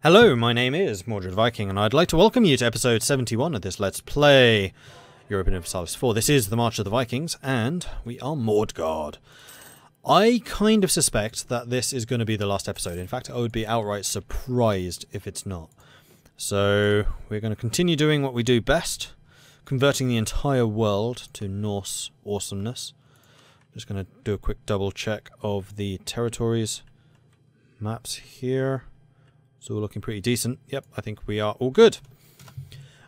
Hello, my name is Mordred Viking, and I'd like to welcome you to episode 71 of this Let's Play Europa Universalis IV. This is the March of the Vikings, and we are Mordred. I kind of suspect that this is going to be the last episode. In fact, I would be outright surprised if it's not. So, we're going to continue doing what we do best, converting the entire world to Norse awesomeness. Just going to do a quick double check of the territories. Maps here. It's all looking pretty decent. Yep, I think we are all good.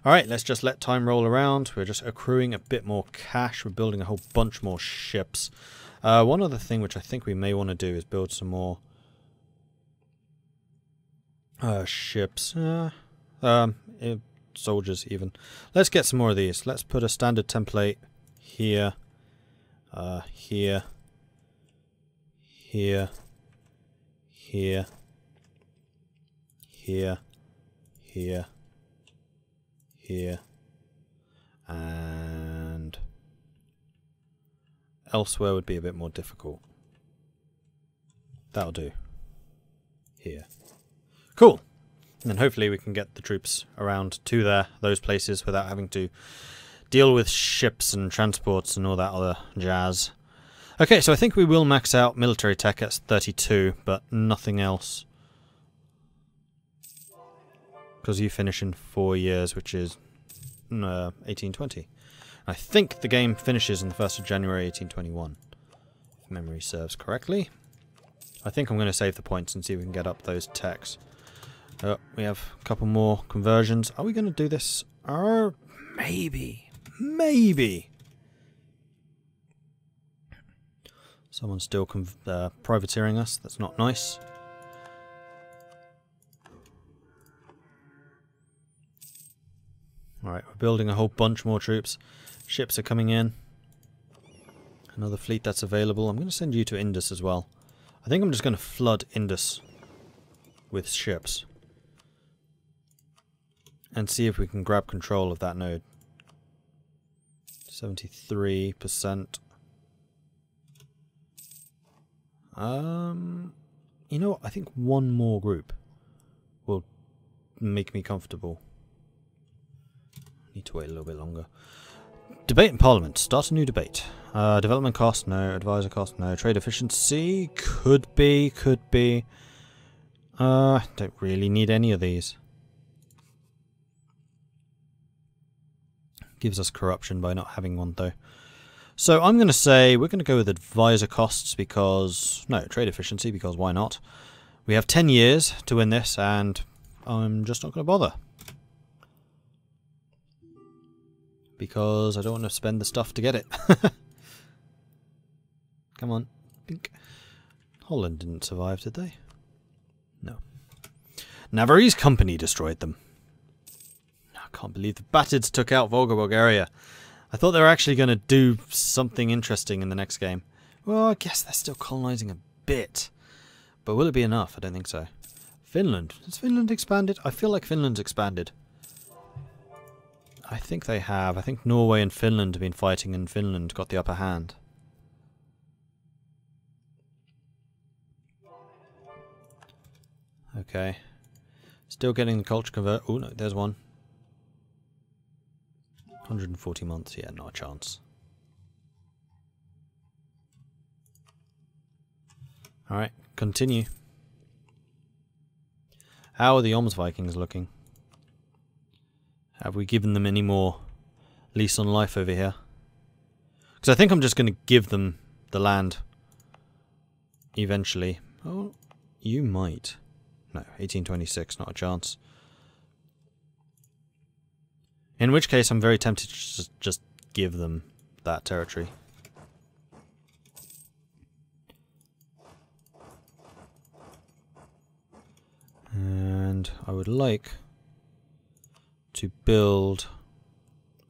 Alright, let's just let time roll around. We're just accruing a bit more cash. We're building a whole bunch more ships. One other thing which I think we may want to do is build some more ships. Soldiers even. Let's get some more of these. Let's put a standard template here. Here. Here. Here. Here, here, here, and elsewhere would be a bit more difficult. That'll do. Here. Cool. And then hopefully we can get the troops around to those places without having to deal with ships and transports and all that other jazz. Okay, so I think we will max out military tech at 32, but nothing else. Because you finish in 4 years, which is 1820. I think the game finishes on the 1st of January 1821, if memory serves correctly. I think I'm going to save the points and see if we can get up those techs. We have a couple more conversions. Are we going to do this? Maybe. Maybe. Someone's still privateering us. That's not nice. Alright, we're building a whole bunch more troops. Ships are coming in. Another fleet that's available. I'm going to send you to Indus as well. I think I'm just going to flood Indus with ships. And see if we can grab control of that node. 73%. You know what? I think one more group will make me comfortable. Need to wait a little bit longer. Debate in Parliament. Start a new debate. Development cost, no. Advisor cost, no. Trade efficiency, could be, could be. Don't really need any of these. Gives us corruption by not having one though. So I'm going to say we're going to go with advisor costs because... No, trade efficiency because why not? We have 10 years to win this and I'm just not going to bother. Because I don't want to spend the stuff to get it. Come on. Pink. Holland didn't survive, did they? No. Navarre's company destroyed them. I can't believe the Batids took out Volga, Bulgaria. I thought they were actually going to do something interesting in the next game. Well, I guess they're still colonizing a bit. But will it be enough? I don't think so. Finland. Has Finland expanded? I feel like Finland's expanded. I think they have. I think Norway and Finland have been fighting and Finland got the upper hand. Okay. Still getting the culture convert. Oh no, there's one. 140 months. Yeah, not a chance. Alright, continue. How are the Oms Vikings looking? Have we given them any more lease on life over here? Because I think I'm just going to give them the land eventually. Oh, you might. No, 1826, not a chance. In which case I'm very tempted to just give them that territory. And I would like to build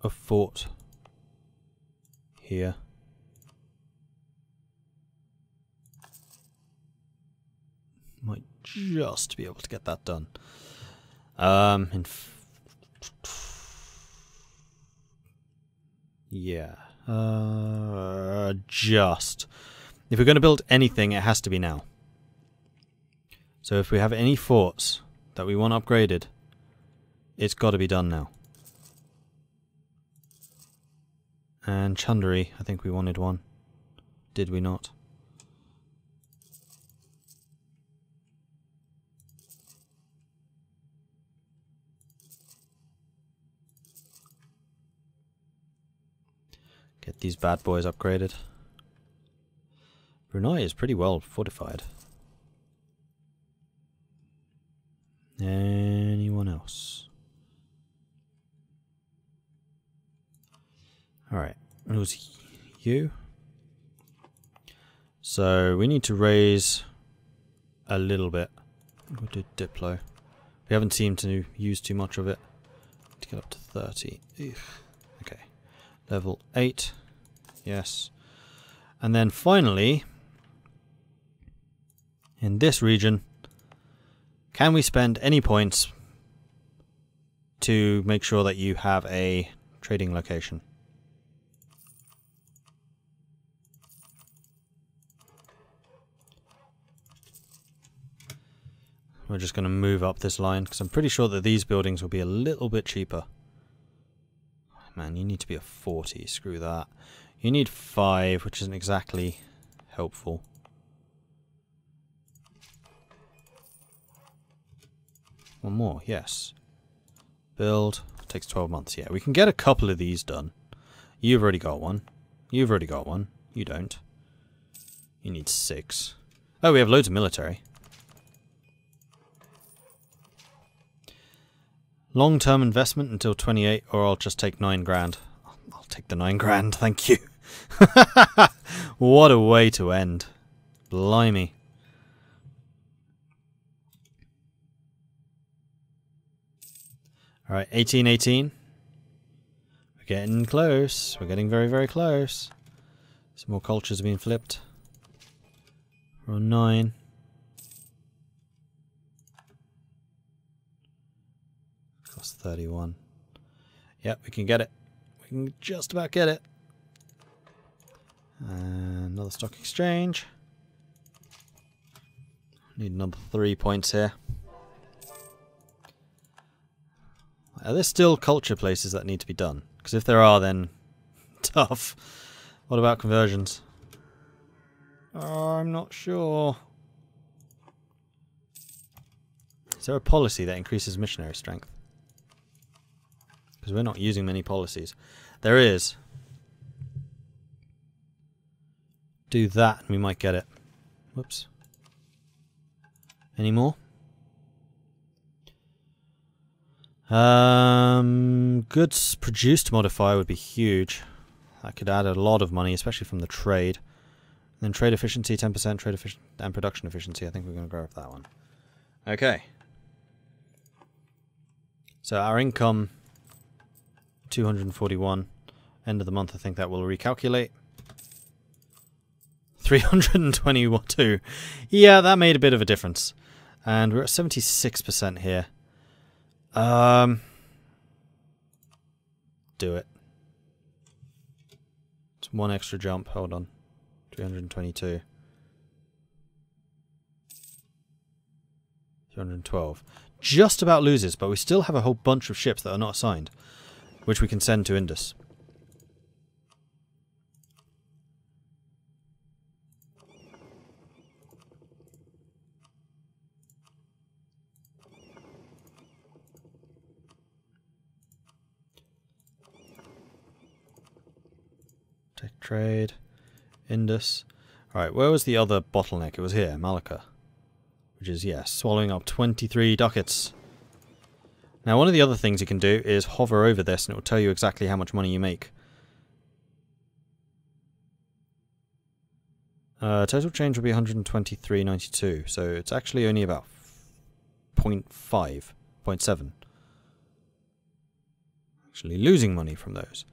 a fort here. Might just be able to get that done. Yeah. Just. If we're going to build anything, it has to be now. So if we have any forts that we want upgraded. It's got to be done now. And Chundari, I think we wanted one. Did we not? Get these bad boys upgraded. Brunei is pretty well fortified. Anyone else? Alright, it was you. So we need to raise a little bit. We'll do Diplo. We haven't seemed to use too much of it. To get up to 30. Okay. Level 8. Yes. And then finally, in this region, can we spend any points to make sure that you have a trading location? We're just going to move up this line because I'm pretty sure that these buildings will be a little bit cheaper. Man, you need to be a 40. Screw that. You need 5, which isn't exactly helpful. One more, yes. Build. Takes 12 months. Yeah, we can get a couple of these done. You've already got one. You've already got one. You don't. You need 6. Oh, we have loads of military. Long-term investment until 28, or I'll just take 9 grand. I'll take the 9 grand, thank you. What a way to end. Blimey. Alright, 1818. We're getting close. We're getting very, very close. Some more cultures are being flipped. We're on 9. Cost 31. Yep, we can get it. We can just about get it. And another stock exchange. Need another 3 points here. Are there still culture places that need to be done? Because if there are, then tough. What about conversions? Oh, I'm not sure. Is there a policy that increases missionary strength? Because we're not using many policies. There is. Do that and we might get it. Whoops. Any more? Goods produced modifier would be huge. That could add a lot of money, especially from the trade. And then trade efficiency, 10%, trade efficiency and production efficiency. I think we're going to go with that one. Okay. So our income, 241. End of the month, I think that will recalculate. 322. Yeah, that made a bit of a difference. And we're at 76% here. Do it. It's one extra jump. Hold on. 322. 212. Just about loses, but we still have a whole bunch of ships that are not assigned, which we can send to Indus. Take trade. Indus. Alright, where was the other bottleneck? It was here, Malacca. Which is, yes, swallowing up 23 ducats. Now, one of the other things you can do is hover over this and it will tell you exactly how much money you make. Total change will be 123.92, so it's actually only about 0.5, 0.7. Actually losing money from those.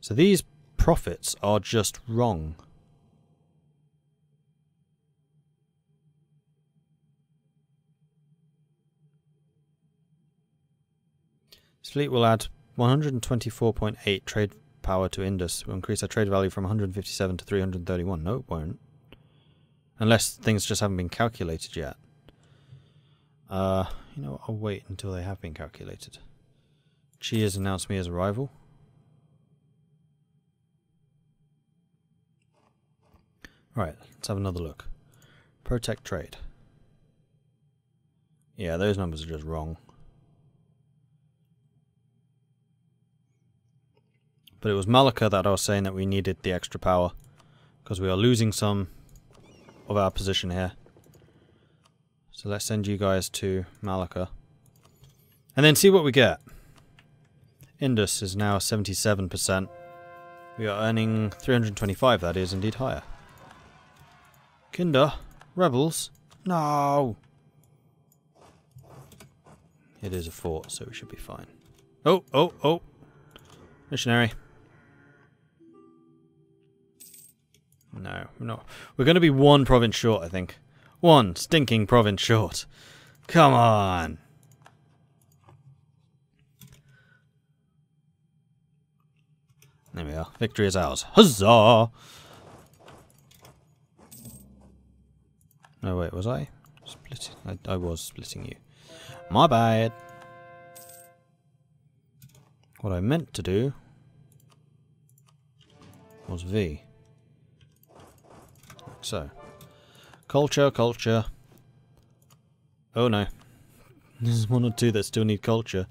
So these profits are just wrong. This fleet will add 124.8 trade power to Indus. Will increase our trade value from 157 to 331. No, it won't. Unless things just haven't been calculated yet. You know what, I'll wait until they have been calculated. She has announced me as a rival. Right, let's have another look. Protect trade. Yeah, those numbers are just wrong. But it was Malacca that I was saying that we needed the extra power, because we are losing some of our position here. So let's send you guys to Malacca. And then see what we get. Indus is now 77%. We are earning 325, that is indeed higher. Kinder, rebels, no! It is a fort, so we should be fine. Oh, oh, oh! Missionary. No, we're not. We're going to be one province short, I think. One stinking province short. Come on! There we are. Victory is ours. Huzzah! No, wait, was I? Splitting? I was splitting you. My bad. What I meant to do was V. Like so. Culture, culture. Oh no. There's one or two that still need culture.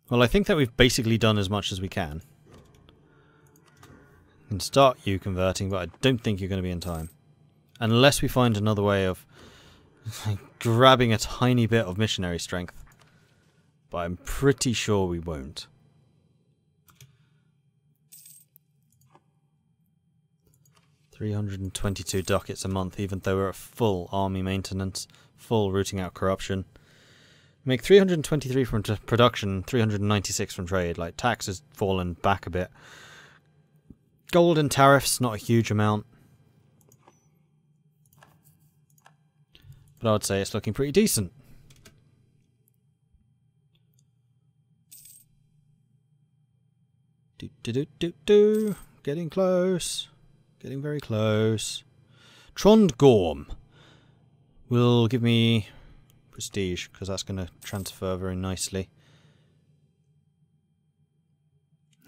Well, I think that we've basically done as much as we can. We can start you converting, but I don't think you're going to be in time. Unless we find another way of grabbing a tiny bit of missionary strength. But I'm pretty sure we won't. $322 ducats a month, even though we're at full army maintenance, full rooting out corruption. Make 323 from production, 396 from trade. Like, tax has fallen back a bit. Gold and tariffs, not a huge amount. But I would say it's looking pretty decent. Do. Getting close. Getting very close. Trondgorm will give me prestige, because that's going to transfer very nicely.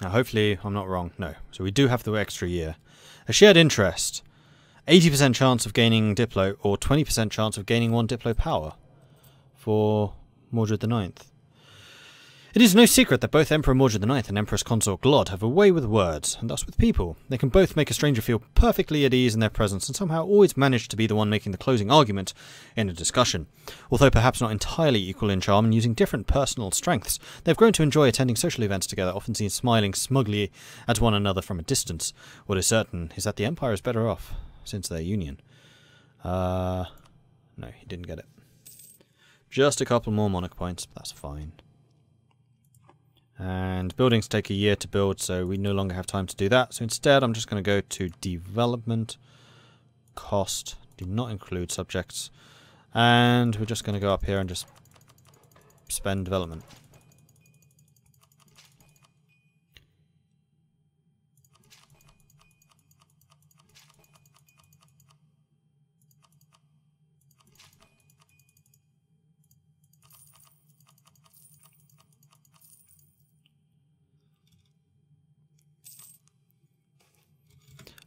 Now, hopefully, I'm not wrong. No. So we do have the extra year. A shared interest. 80% chance of gaining Diplo, or 20% chance of gaining 1 Diplo power for Mordred IX. It is no secret that both Emperor Mordred IX and Empress Consort Glod have a way with words, and thus with people. They can both make a stranger feel perfectly at ease in their presence, and somehow always manage to be the one making the closing argument in a discussion. Although perhaps not entirely equal in charm and using different personal strengths, they've grown to enjoy attending social events together, often seen smiling smugly at one another from a distance. What is certain is that the Empire is better off since their union. No, he didn't get it. Just a couple more monarch points, but that's fine. And buildings take a year to build, so we no longer have time to do that. So instead, I'm just going to go to development, cost, do not include subjects. And we're just going to go up here and just spend development.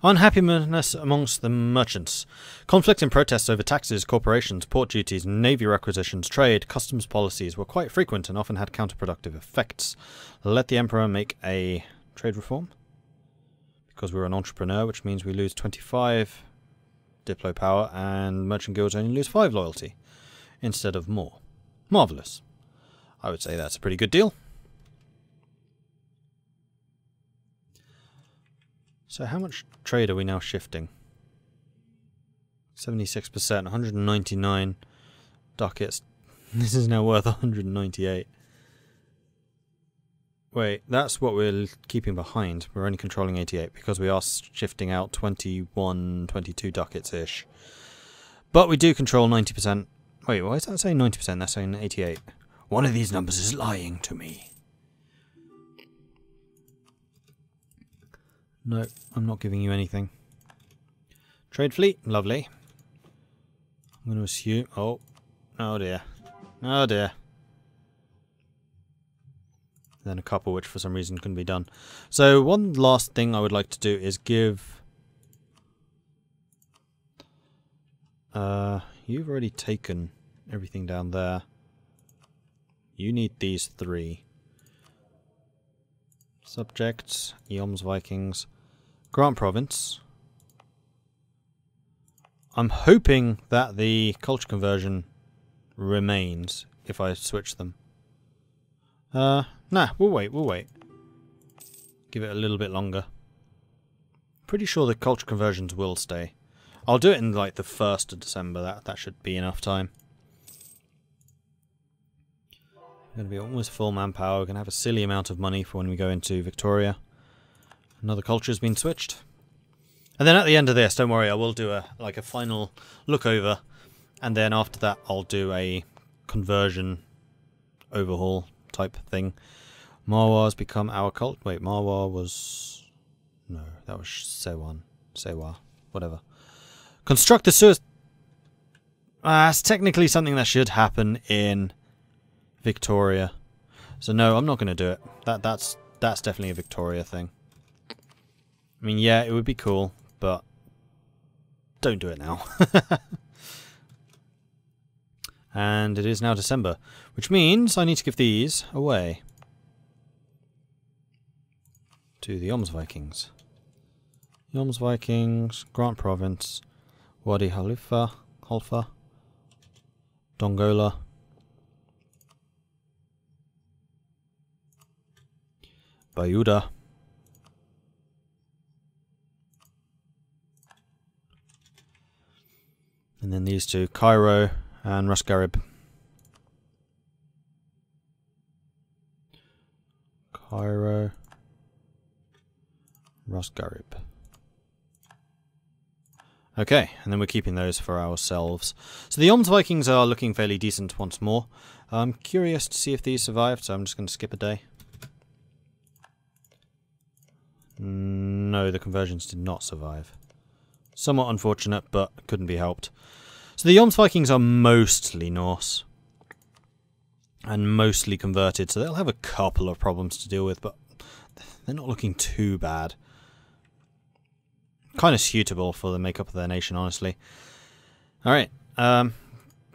Unhappiness amongst the merchants. Conflict and protests over taxes, corporations, port duties, navy requisitions, trade, customs policies were quite frequent and often had counterproductive effects. Let the Emperor make a trade reform. Because we're an entrepreneur, which means we lose 25 Diplo power and merchant guilds only lose 5 loyalty instead of more. Marvellous. I would say that's a pretty good deal. So how much trade are we now shifting? 76%, 199 ducats. This is now worth 198. Wait, that's what we're keeping behind. We're only controlling 88 because we are shifting out 21, 22 ducats-ish. But we do control 90%. Wait, why is that saying 90%? That's saying 88. One of these numbers is lying to me. No, I'm not giving you anything. Trade fleet, lovely. I'm going to assume... Oh dear. Oh dear. Then a couple which for some reason couldn't be done. So one last thing I would like to do is give... you've already taken everything down there. You need these 3. Subjects, Eoms Vikings, Grant Province. I'm hoping that the culture conversion remains if I switch them. Nah, we'll wait. Give it a little bit longer. Pretty sure the culture conversions will stay. I'll do it in like the 1st of December, that should be enough time. Going to be almost full manpower. We're going to have a silly amount of money for when we go into Victoria. Another culture has been switched. And then at the end of this, don't worry, I will do a final look over. And then after that, I'll do a conversion overhaul type thing. Marwar's become our cult. Wait, Marwar was... No, that was Sewa. Whatever. Construct the Suez... it's technically something that should happen in... Victoria. So no, I'm not going to do it. That's definitely a Victoria thing. I mean, yeah, it would be cool, but don't do it now. And it is now December, which means I need to give these away to the Eoms Vikings. Eoms Vikings, Grant Province, Wadi Halfa, Dongola, Bayuda, and then these two, Cairo and Rusgarib. Cairo, Rusgarib. Okay, and then we're keeping those for ourselves. So the Eoms Vikings are looking fairly decent once more. I'm curious to see if these survived, so I'm just going to skip a day. No, the conversions did not survive. Somewhat unfortunate, but couldn't be helped. So the Eoms Vikings are mostly Norse. And mostly converted, so they'll have a couple of problems to deal with, but they're not looking too bad. Kind of suitable for the makeup of their nation, honestly. Alright,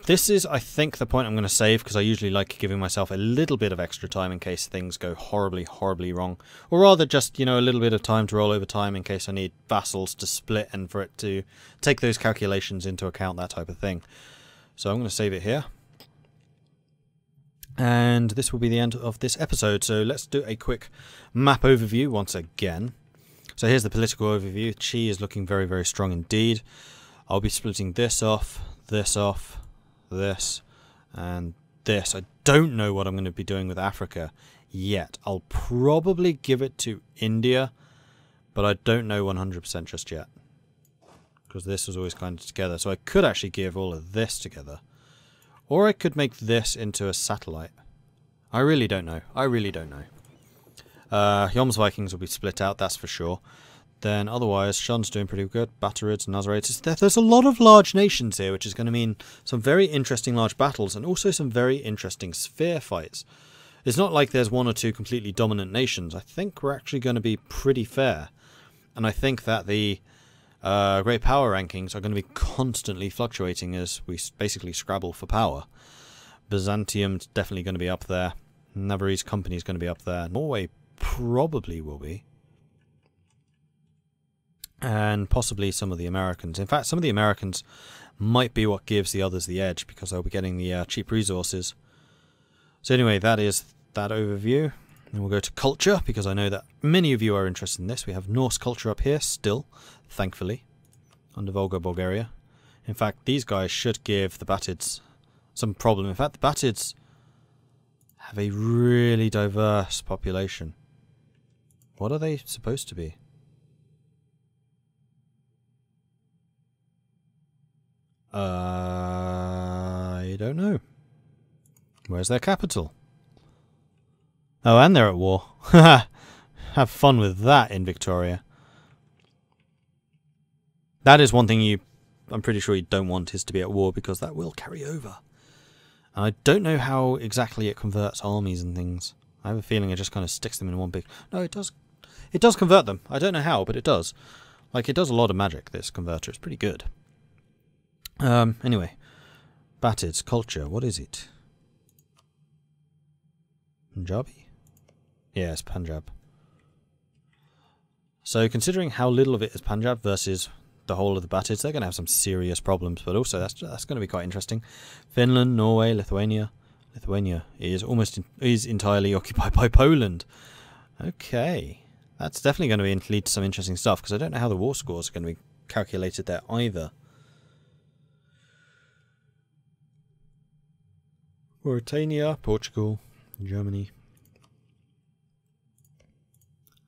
this is, I think, the point I'm going to save, because I usually like giving myself a little bit of extra time in case things go horribly, horribly wrong. Or rather, just, you know, a little bit of time to roll over time in case I need vassals to split and for it to take those calculations into account, that type of thing. So I'm going to save it here. And this will be the end of this episode, so let's do a quick map overview once again. So here's the political overview. Chi is looking very, very strong indeed. I'll be splitting this off, this, and this. I don't know what I'm going to be doing with Africa yet. I'll probably give it to India, but I don't know 100% just yet. Because this was always kind of together. So I could actually give all of this together. Or I could make this into a satellite. I really don't know. Eoms Vikings will be split out, that's for sure. Then otherwise, Shun's doing pretty good. Batarids, Nazarites. There's a lot of large nations here, which is going to mean some very interesting large battles and also some very interesting sphere fights. It's not like there's one or two completely dominant nations. I think we're actually going to be pretty fair. And I think that the great power rankings are going to be constantly fluctuating as we basically scrabble for power. Byzantium's definitely going to be up there. Navarrese Company is going to be up there. Norway probably will be. And possibly some of the Americans. In fact, some of the Americans might be what gives the others the edge because they'll be getting the cheap resources. So anyway, that is that overview. And we'll go to culture because I know that many of you are interested in this. We have Norse culture up here still, thankfully, under Volga, Bulgaria. In fact, these guys should give the Batids some problem. In fact, the Batids have a really diverse population. What are they supposed to be? I don't know. Where's their capital? Oh, and they're at war. Have fun with that in Victoria. That is one thing I'm pretty sure you don't want, is to be at war, because that will carry over. And I don't know how exactly it converts armies and things. I have a feeling it just kind of sticks them in one big... No, it does. It does convert them. I don't know how, but it does. Like, it does a lot of magic, this converter. It's pretty good. Anyway. Batid's culture. What is it? Punjabi? Yes, Punjab. So, considering how little of it is Punjab versus the whole of the Batids, they're going to have some serious problems, but also that's going to be quite interesting. Finland, Norway, Lithuania. Lithuania is is entirely occupied by Poland. Okay. That's definitely going to lead to some interesting stuff, because I don't know how the war scores are going to be calculated there either. Mauritania, Portugal, Germany.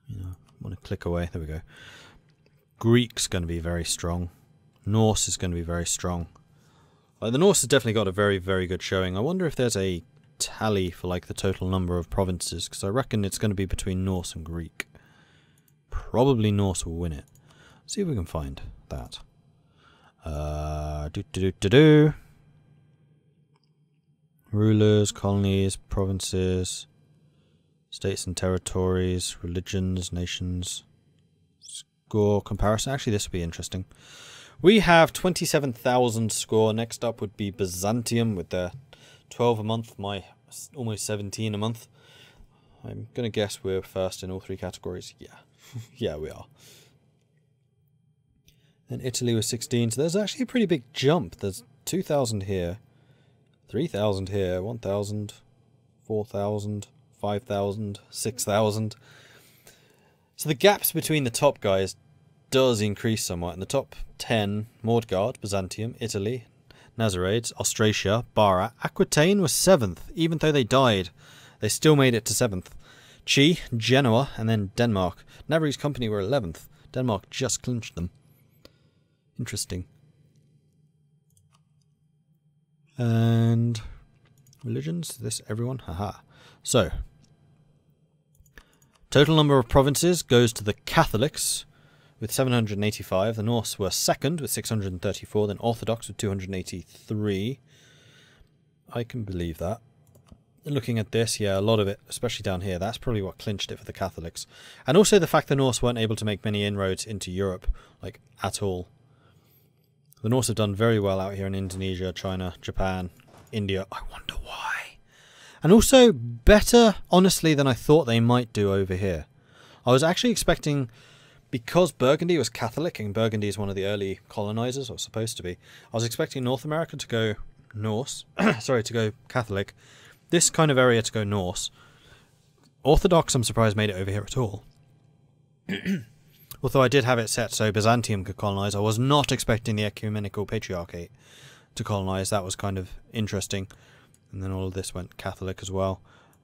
I want to click away. There we go. Greek's going to be very strong. Norse is going to be very strong. The Norse has definitely got a very, very good showing. I wonder if there's a tally for like the total number of provinces, because I reckon it's going to be between Norse and Greek. Probably Norse will win it. See if we can find that. Rulers, colonies, provinces, states and territories, religions, nations. Score comparison. Actually, this would be interesting. We have 27,000 score. Next up would be Byzantium with their 12 a month, my almost 17 a month. I'm going to guess we're first in all three categories. Yeah. Yeah, we are. And Italy was 16, so there's actually a pretty big jump. There's 2,000 here, 3,000 here, 1,000, 4,000, 5,000, 6,000. So the gaps between the top guys does increase somewhat. In the top 10, Mordred, Byzantium, Italy, Nazarides, Australasia, Bara. Aquitaine was 7th. Even though they died, they still made it to 7th. Chi, Genoa, and then Denmark. Navarre's company were 11th. Denmark just clinched them. Interesting. And religions, this everyone? Haha. So, total number of provinces goes to the Catholics with 785. The Norse were second with 634. Then Orthodox with 283. I can believe that. Looking at this, yeah, a lot of it, especially down here, that's probably what clinched it for the Catholics. And also the fact the Norse weren't able to make many inroads into Europe, like, at all. The Norse have done very well out here in Indonesia, China, Japan, India. I wonder why. And also better, honestly, than I thought they might do over here. I was actually expecting, because Burgundy was Catholic, and Burgundy is one of the early colonizers, or supposed to be, I was expecting North America to go Norse, sorry, to go Catholic. This kind of area to go Norse. Orthodox, I'm surprised, made it over here at all. Although I did have it set so Byzantium could colonize, I was not expecting the Ecumenical Patriarchate to colonize. That was kind of interesting. And then all of this went Catholic as well.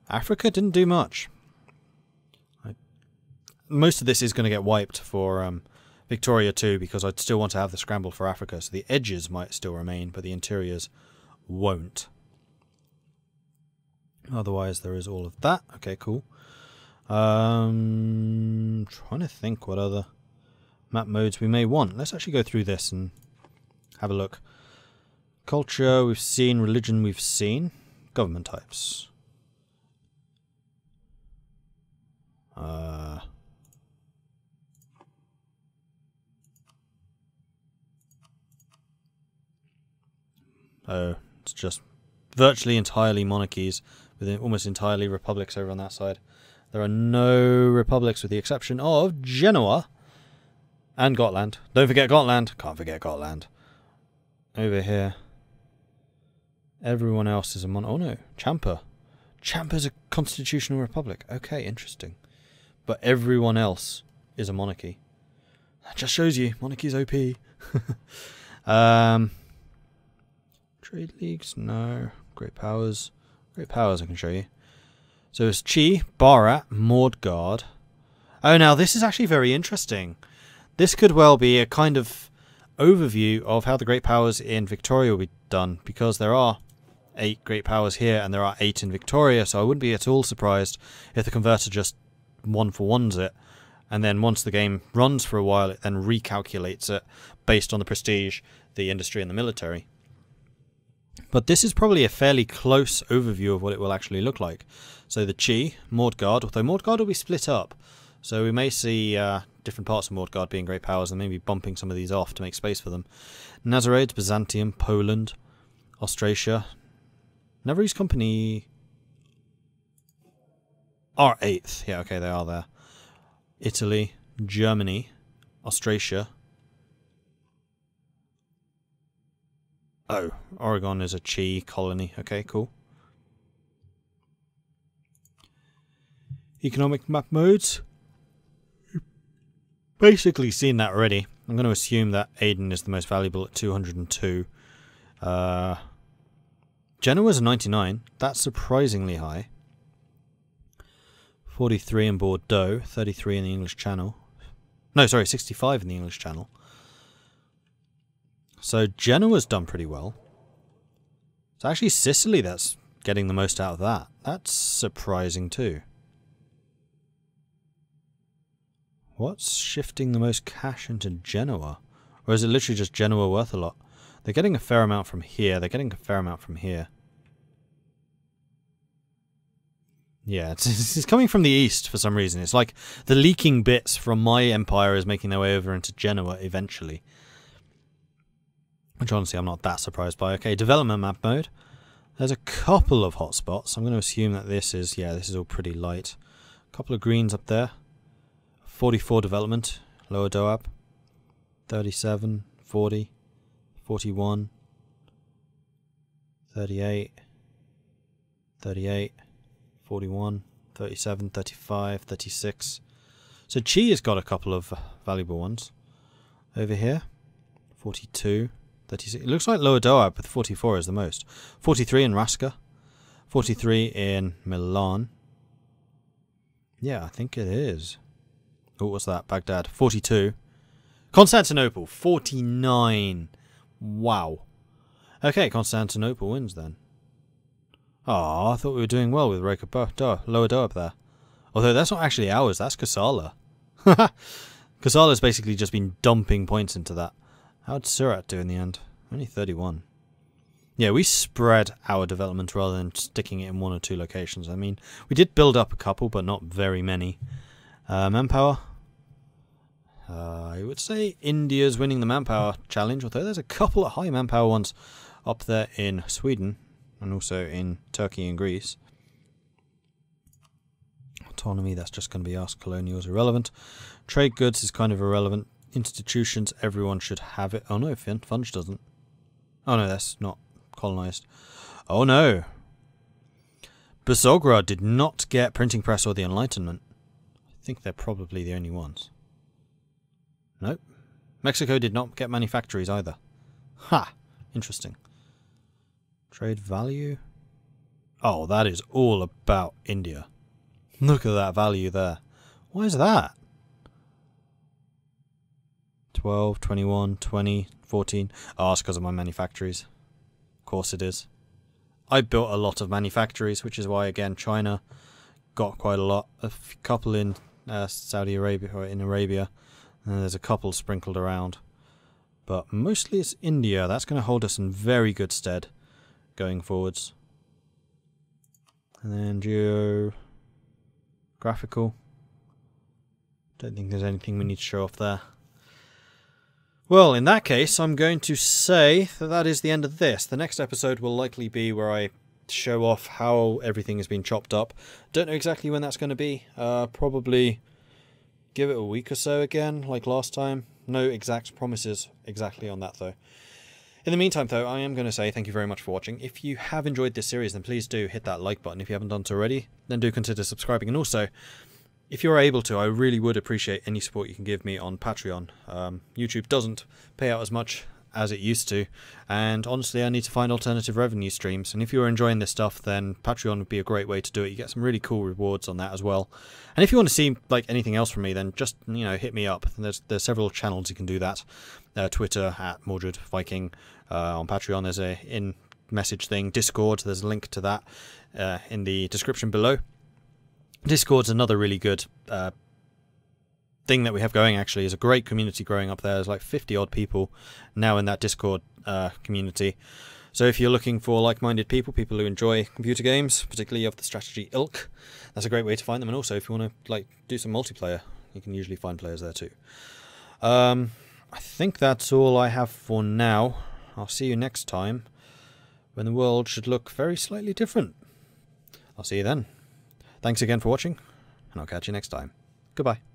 Africa didn't do much. Most of this is going to get wiped for Victoria too, because I'd still want to have the scramble for Africa. So the edges might still remain, but the interiors won't. Otherwise, there is all of that. Okay, cool. Trying to think what other map modes we may want. Let's actually go through this and have a look. Culture, we've seen. Religion, we've seen. Government types. Oh, it's just virtually entirely monarchies, with almost entirely republics over on that side. There are no republics with the exception of Genoa and Gotland. Don't forget Gotland. Can't forget Gotland. Over here, everyone else is a oh no, Champa. Champa's a constitutional republic. Okay, interesting. But everyone else is a monarchy. That just shows you, monarchy's OP. Trade leagues, no. Great powers. Great powers I can show you. So it's Chi, Barat, Mordred. Oh, now this is actually very interesting. This could well be a kind of overview of how the great powers in Victoria will be done, because there are 8 great powers here and there are 8 in Victoria, so I wouldn't be at all surprised if the converter just one-for-ones it And then once the game runs for a while, it then recalculates it based on the prestige, the industry, and the military. But this is probably a fairly close overview of what it will actually look like. So the Chi, Mordred, although Mordred will be split up. So we may see different parts of Mordred being great powers and maybe bumping some of these off to make space for them. Nazarides, Byzantium, Poland, Australasia. Neveri's company are 8th. Yeah, okay, they are there. Italy, Germany, Australasia. Oh, Oregon is a Chi colony. Okay, cool. Economic map modes. Basically seen that already. I'm going to assume that Aden is the most valuable at 202. Genoa's 99. That's surprisingly high. 43 in Bordeaux, 33 in the English Channel. No, sorry, 65 in the English Channel. So Genoa's done pretty well. It's actually Sicily that's getting the most out of that. That's surprising too. What's shifting the most cash into Genoa? Or is it literally just Genoa worth a lot? They're getting a fair amount from here. They're getting a fair amount from here. Yeah, it's coming from the east for some reason. It's like the leaking bits from my empire is making their way over into Genoa eventually. Which honestly I'm not that surprised by. Okay, development map mode. There's a couple of hotspots. I'm going to assume that this is, yeah, this is all pretty light. A couple of greens up there. 44 development, Lower Doab. 37, 40, 41, 38, 38. 41, 37, 35, 36. So Chi has got a couple of valuable ones. Over here, 42, 36. It looks like Lower Doab with 44 is the most. 43 in Rasca. 43 in Milan. Yeah, I think it is. Oh, what's that? Baghdad. 42. Constantinople, 49. Wow. Okay, Constantinople wins then. Oh, I thought we were doing well with Lower Doab there. Although that's not actually ours, that's Kassala. Kassala's basically just been dumping points into that. How did Surat do in the end? Only 31. Yeah, we spread our development rather than sticking it in one or two locations. I mean, we did build up a couple, but not very many. Manpower. I would say India's winning the manpower challenge, although there's a couple of high manpower ones up there in Sweden. And also in Turkey and Greece. Autonomy, that's just going to be us. Colonials, irrelevant. Trade goods is kind of irrelevant. Institutions, everyone should have it. Oh no, Funge doesn't. Oh no, that's not colonized. Oh no. Bagrland did not get printing press or the Enlightenment. I think they're probably the only ones. Nope. Mexico did not get manufactories either. Ha! Interesting. Trade value. Oh, that is all about India. Look at that value there. Why is that? 12, 21, 20, 14. Oh, it's because of my manufactories. Of course it is. I built a lot of manufactories, which is why, again, China got quite a lot. A couple in Saudi Arabia, or in Arabia. And there's a couple sprinkled around. But mostly it's India. That's going to hold us in very good stead going forwards. And then geographical. Don't think there's anything we need to show off there. Well, in that case, I'm going to say that that is the end of this. The next episode will likely be where I show off how everything has been chopped up. Don't know exactly when that's going to be. Probably give it a week or so again, like last time. No exact promises exactly on that, though. In the meantime, though, I am going to say thank you very much for watching. If you have enjoyed this series, then please do hit that like button. If you haven't done so already, then do consider subscribing. And also, if you're able to, I really would appreciate any support you can give me on Patreon. YouTube doesn't pay out as much as it used to, and honestly, I need to find alternative revenue streams. And if you're enjoying this stuff, then Patreon would be a great way to do it. You get some really cool rewards on that as well. And if you want to see like anything else from me, then just hit me up. There's several channels you can do that. Twitter at Mordred Viking. On Patreon, there's a in-message thing. Discord, there's a link to that in the description below. Discord's another really good thing that we have going actually is a great community growing up there. There's like 50 odd people now in that Discord community. So if you're looking for like-minded people who enjoy computer games, particularly of the strategy ilk, that's a great way to find them. And also if you want to like do some multiplayer, you can usually find players there too. I think that's all I have for now. I'll see you next time when the world should look very slightly different. I'll see you then. Thanks again for watching, and I'll catch you next time. Goodbye.